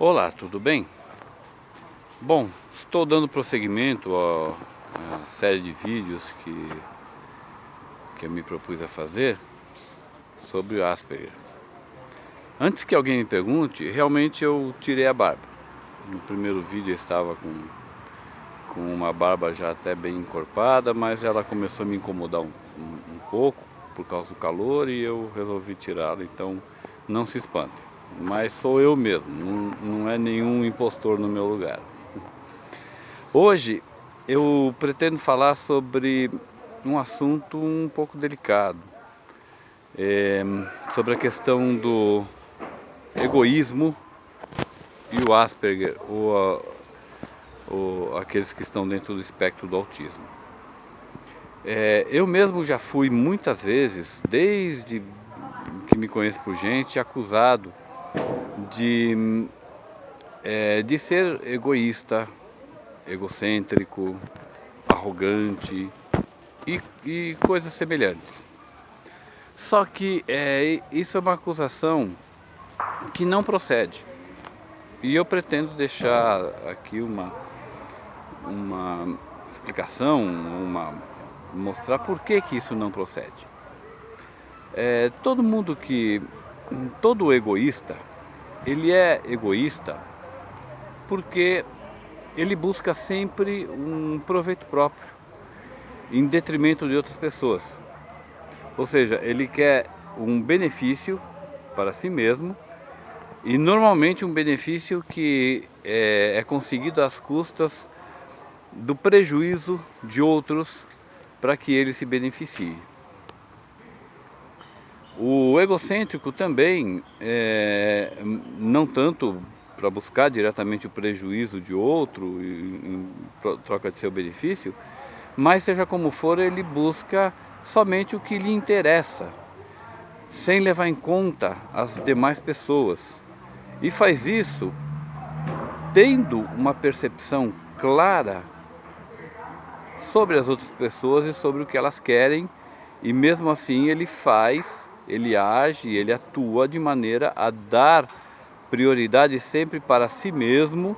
Olá, tudo bem? Bom, estou dando prosseguimento à série de vídeos que eu me propus a fazer sobre o Asperger. Antes que alguém me pergunte, realmente eu tirei a barba. No primeiro vídeo eu estava com uma barba já até bem encorpada, mas ela começou a me incomodar um pouco por causa do calor e eu resolvi tirá-la, então não se espante. Mas sou eu mesmo, não é nenhum impostor no meu lugar. Hoje eu pretendo falar sobre um assunto um pouco delicado, sobre a questão do egoísmo e o Asperger, ou aqueles que estão dentro do espectro do autismo. Eu mesmo já fui muitas vezes, desde que me conheço por gente, acusado de ser egoísta, egocêntrico, arrogante e coisas semelhantes. Só que isso é uma acusação que não procede. E eu pretendo deixar aqui uma explicação, mostrar por que isso não procede. Todo egoísta, ele é egoísta porque ele busca sempre um proveito próprio, em detrimento de outras pessoas. Ou seja, ele quer um benefício para si mesmo, e normalmente um benefício que é conseguido às custas do prejuízo de outros para que ele se beneficie. O egocêntrico também, não tanto para buscar diretamente o prejuízo de outro em troca de seu benefício, mas seja como for, ele busca somente o que lhe interessa, sem levar em conta as demais pessoas. E faz isso tendo uma percepção clara sobre as outras pessoas e sobre o que elas querem, e mesmo assim ele age, ele atua de maneira a dar prioridade sempre para si mesmo,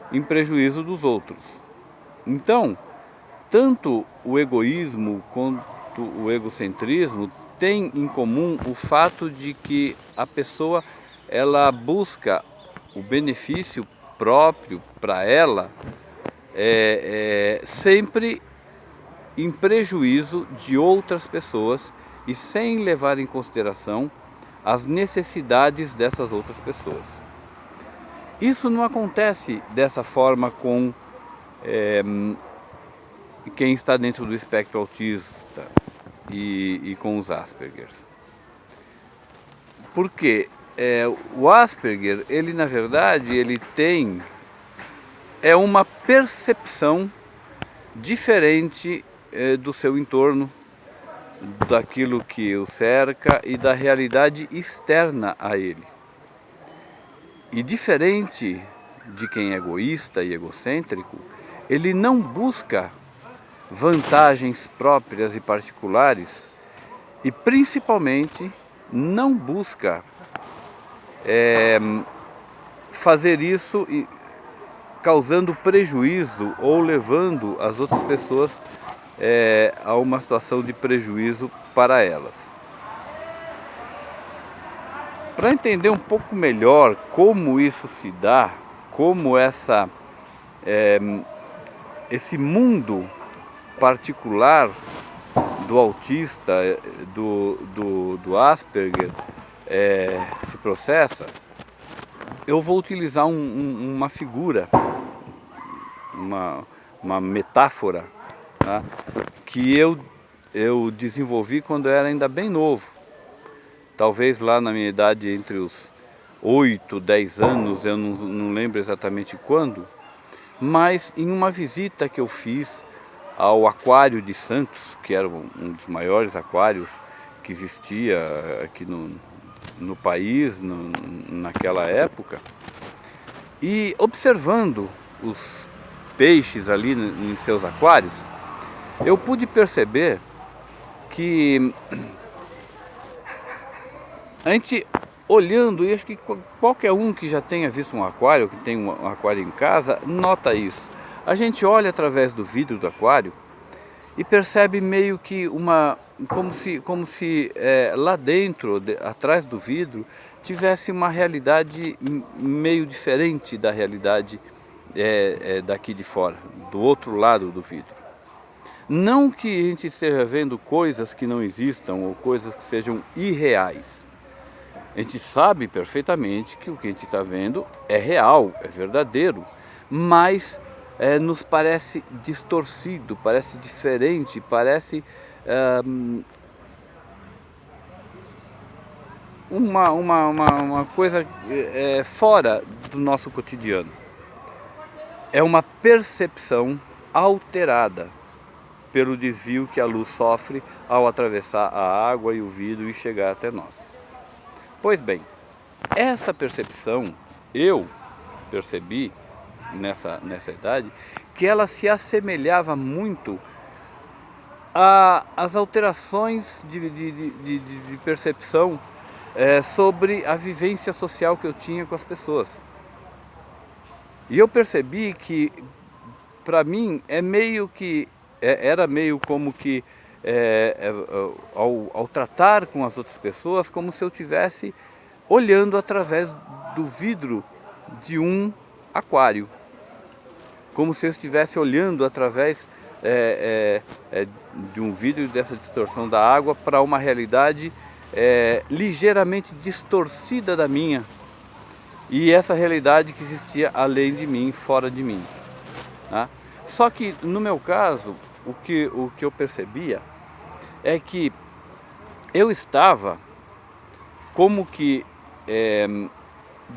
em prejuízo dos outros. Então, tanto o egoísmo quanto o egocentrismo têm em comum o fato de que a pessoa ela busca o benefício próprio para ela, sempre em prejuízo de outras pessoas e sem levar em consideração as necessidades dessas outras pessoas. Isso não acontece dessa forma com quem está dentro do espectro autista e com os Aspergers. Porque o Asperger, ele na verdade, ele tem uma percepção diferente do seu entorno, daquilo que o cerca e da realidade externa a ele. E diferente de quem é egoísta e egocêntrico, ele não busca vantagens próprias e particulares e principalmente não busca fazer isso causando prejuízo ou levando as outras pessoas a uma situação de prejuízo para elas. Para entender um pouco melhor como isso se dá, como esse mundo particular do autista, do Asperger, se processa, eu vou utilizar uma figura, uma metáfora, tá? Que eu desenvolvi quando eu era ainda bem novo. Talvez lá na minha idade, entre os 8, 10 anos, eu não lembro exatamente quando, mas em uma visita que eu fiz ao Aquário de Santos, que era um dos maiores aquários que existia aqui no país, naquela época, e observando os peixes ali em seus aquários, eu pude perceber que a gente olhando, e acho que qualquer um que já tenha visto um aquário, que tem um aquário em casa, nota isso. A gente olha através do vidro do aquário e percebe meio que como se lá dentro, atrás do vidro, tivesse uma realidade meio diferente da realidade daqui de fora, do outro lado do vidro. Não que a gente esteja vendo coisas que não existam ou coisas que sejam irreais. A gente sabe perfeitamente que o que a gente está vendo é real, é verdadeiro, mas nos parece distorcido, parece diferente, parece uma coisa fora do nosso cotidiano. É uma percepção alterada pelo desvio que a luz sofre ao atravessar a água e o vidro e chegar até nós. Pois bem, essa percepção eu percebi nessa idade que ela se assemelhava muito às alterações de percepção sobre a vivência social que eu tinha com as pessoas. E eu percebi que, para mim, era meio como que, ao tratar com as outras pessoas, como se eu estivesse olhando através do vidro de um aquário. Como se eu estivesse olhando através de um vidro dessa distorção da água para uma realidade ligeiramente distorcida da minha. E essa realidade que existia além de mim, fora de mim. Tá? Só que no meu caso, o que eu percebia é que eu estava como que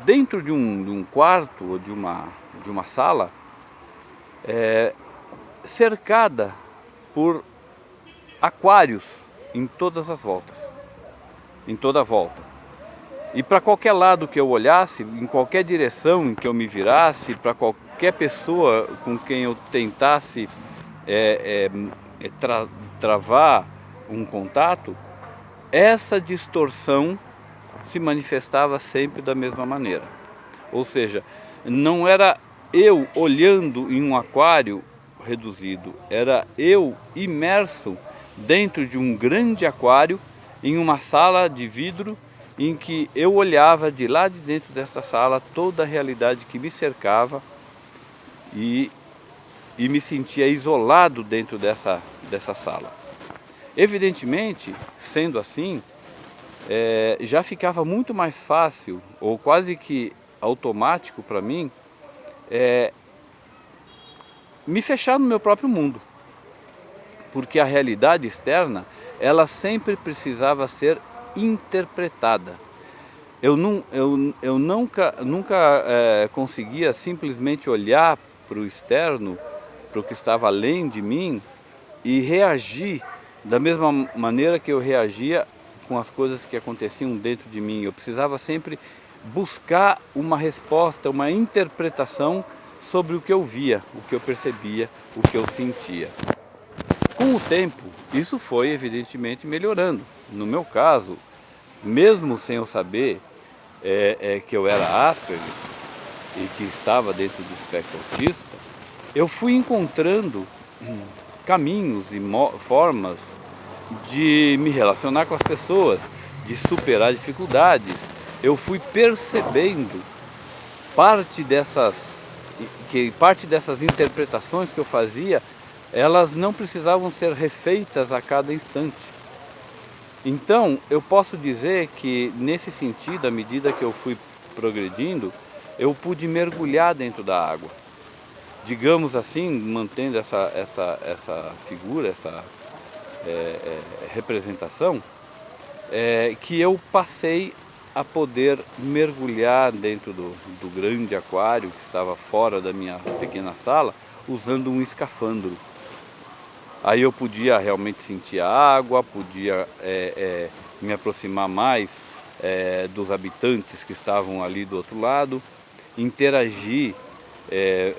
dentro de um quarto ou de uma sala cercada por aquários em todas as voltas, em toda a volta. E para qualquer lado que eu olhasse, em qualquer direção em que eu me virasse, para qualquer pessoa com quem eu tentasse travar um contato, essa distorção se manifestava sempre da mesma maneira. Ou seja, não era eu olhando em um aquário reduzido, era eu imerso dentro de um grande aquário, em uma sala de vidro, em que eu olhava de lá de dentro dessa sala toda a realidade que me cercava e me sentia isolado dentro dessa sala. Evidentemente, sendo assim, já ficava muito mais fácil, ou quase que automático para mim, me fechar no meu próprio mundo. Porque a realidade externa, ela sempre precisava ser interpretada. Eu nunca conseguia simplesmente olhar para o externo, para o que estava além de mim, e reagir da mesma maneira que eu reagia com as coisas que aconteciam dentro de mim. Eu precisava sempre buscar uma resposta, uma interpretação sobre o que eu via, o que eu percebia, o que eu sentia. Com o tempo, isso foi evidentemente melhorando. No meu caso, mesmo sem eu saber que eu era Asperger e que estava dentro do espectro autista, eu fui encontrando caminhos e formas de me relacionar com as pessoas, de superar dificuldades. Eu fui percebendo parte dessas interpretações que eu fazia, elas não precisavam ser refeitas a cada instante. Então, eu posso dizer que, nesse sentido, à medida que eu fui progredindo, eu pude mergulhar dentro da água. Digamos assim, mantendo essa figura, essa representação, que eu passei a poder mergulhar dentro do grande aquário que estava fora da minha pequena sala, usando um escafandro. Aí eu podia realmente sentir a água, podia me aproximar mais dos habitantes que estavam ali do outro lado, interagir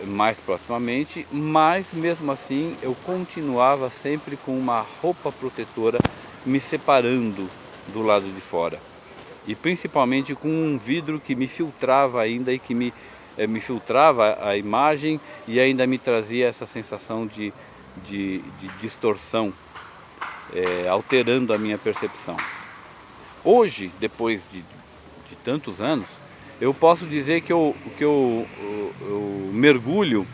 mais proximamente, mas mesmo assim eu continuava sempre com uma roupa protetora me separando do lado de fora. e principalmente com um vidro que me filtrava ainda e que me filtrava a imagem e ainda me trazia essa sensação de distorção, alterando a minha percepção. Hoje, depois de tantos anos, eu posso dizer que eu mergulho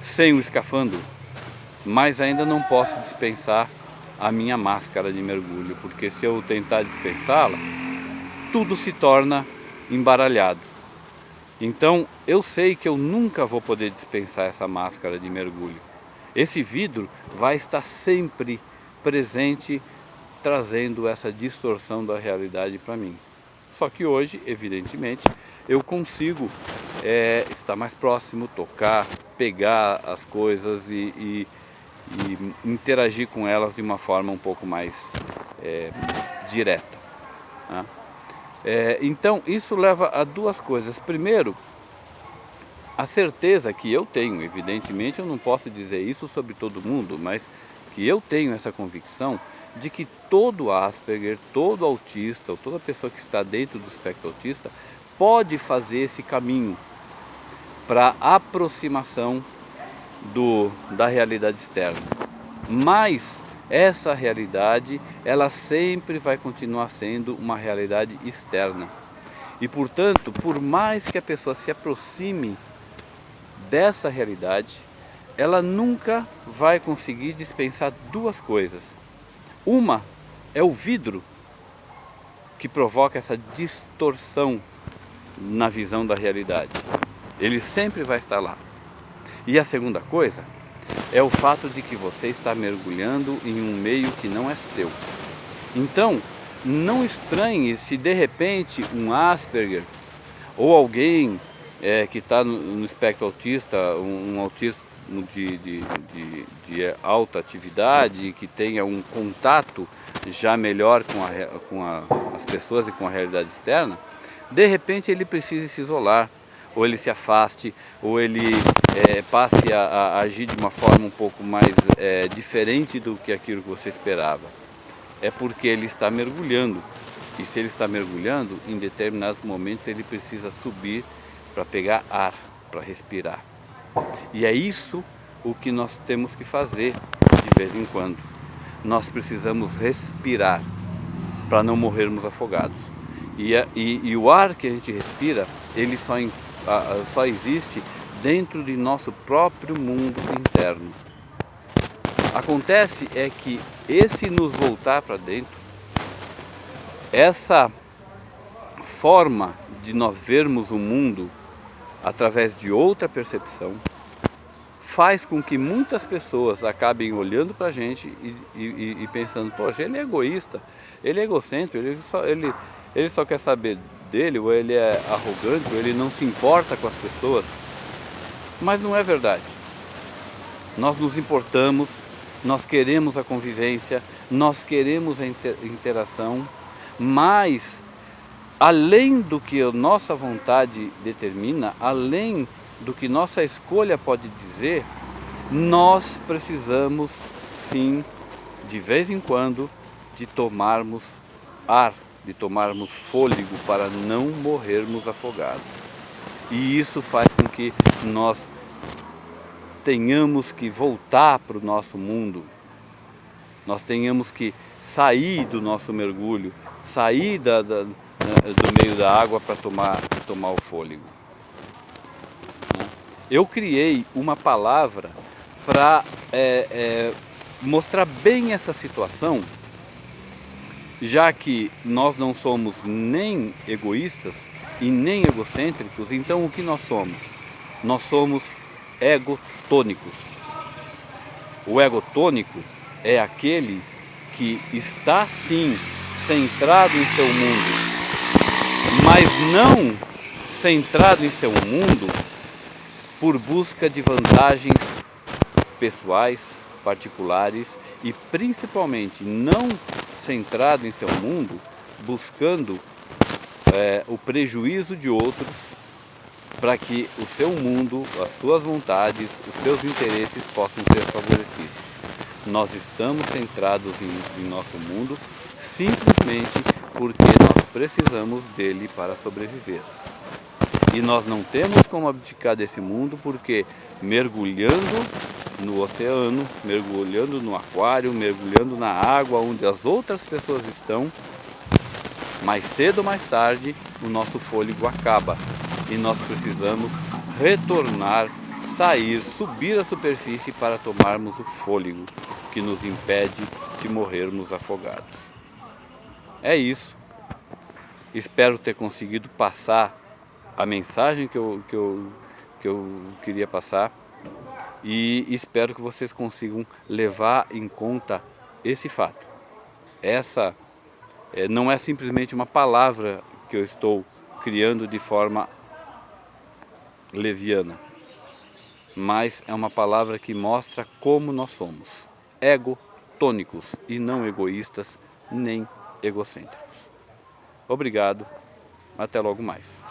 sem o escafandro, mas ainda não posso dispensar a minha máscara de mergulho, porque se eu tentar dispensá-la, tudo se torna embaralhado. Então eu sei que eu nunca vou poder dispensar essa máscara de mergulho. Esse vidro vai estar sempre presente, trazendo essa distorção da realidade para mim. Só que hoje, evidentemente, eu consigo estar mais próximo, tocar, pegar as coisas e interagir com elas de uma forma um pouco mais direta, né? Então isso leva a duas coisas. Primeiro, a certeza que eu tenho, evidentemente eu não posso dizer isso sobre todo mundo, mas que eu tenho essa convicção de que todo Asperger, todo autista, ou toda pessoa que está dentro do espectro autista, pode fazer esse caminho para aproximação da realidade externa. Mas essa realidade, ela sempre vai continuar sendo uma realidade externa. E portanto, por mais que a pessoa se aproxime dessa realidade, ela nunca vai conseguir dispensar duas coisas. Uma é o vidro que provoca essa distorção na visão da realidade. Ele sempre vai estar lá. E a segunda coisa é o fato de que você está mergulhando em um meio que não é seu. Então, não estranhe se de repente um Asperger ou alguém que está no espectro autista, um autista de alta atividade, que tenha um contato já melhor com as pessoas e com a realidade externa, de repente ele precise se isolar, ou ele se afaste, ou ele passe a agir de uma forma um pouco mais diferente do que aquilo que você esperava. É porque ele está mergulhando, e se ele está mergulhando, em determinados momentos ele precisa subir para pegar ar, para respirar. E é isso o que nós temos que fazer de vez em quando. Nós precisamos respirar para não morrermos afogados. E o ar que a gente respira, ele só existe dentro de nosso próprio mundo interno. Acontece é que esse nos voltar para dentro, essa forma de nós vermos o mundo através de outra percepção, faz com que muitas pessoas acabem olhando para a gente e pensando, poxa, ele é egoísta, ele é egocêntrico, ele só quer saber dele, ou ele é arrogante, ou ele não se importa com as pessoas. Mas não é verdade. Nós nos importamos, nós queremos a convivência, nós queremos a interação, mas além do que a nossa vontade determina, além do que nossa escolha pode dizer, nós precisamos sim, de vez em quando, de tomarmos ar, de tomarmos fôlego para não morrermos afogados. E isso faz com que nós tenhamos que voltar para o nosso mundo, nós tenhamos que sair do nosso mergulho, sair do meio da água para tomar o fôlego. Eu criei uma palavra para mostrar bem essa situação, já que nós não somos nem egoístas e nem egocêntricos. Então o que nós somos? Nós somos egotônicos. O egotônico é aquele que está sim centrado em seu mundo, mas não centrado em seu mundo por busca de vantagens pessoais, particulares, e principalmente não centrado em seu mundo buscando o prejuízo de outros, para que o seu mundo, as suas vontades, os seus interesses possam ser favorecidos. Nós estamos centrados em nosso mundo simplesmente porque nós precisamos dele para sobreviver. E nós não temos como abdicar desse mundo, porque mergulhando no oceano, mergulhando no aquário, mergulhando na água onde as outras pessoas estão, mais cedo ou mais tarde o nosso fôlego acaba e nós precisamos retornar, sair, subir à superfície para tomarmos o fôlego que nos impede de morrermos afogados. É isso. Espero ter conseguido passar a mensagem que eu queria passar e espero que vocês consigam levar em conta esse fato. Essa não é simplesmente uma palavra que eu estou criando de forma leviana, mas é uma palavra que mostra como nós somos egotônicos e não egoístas nem egocêntricos. Obrigado, até logo mais.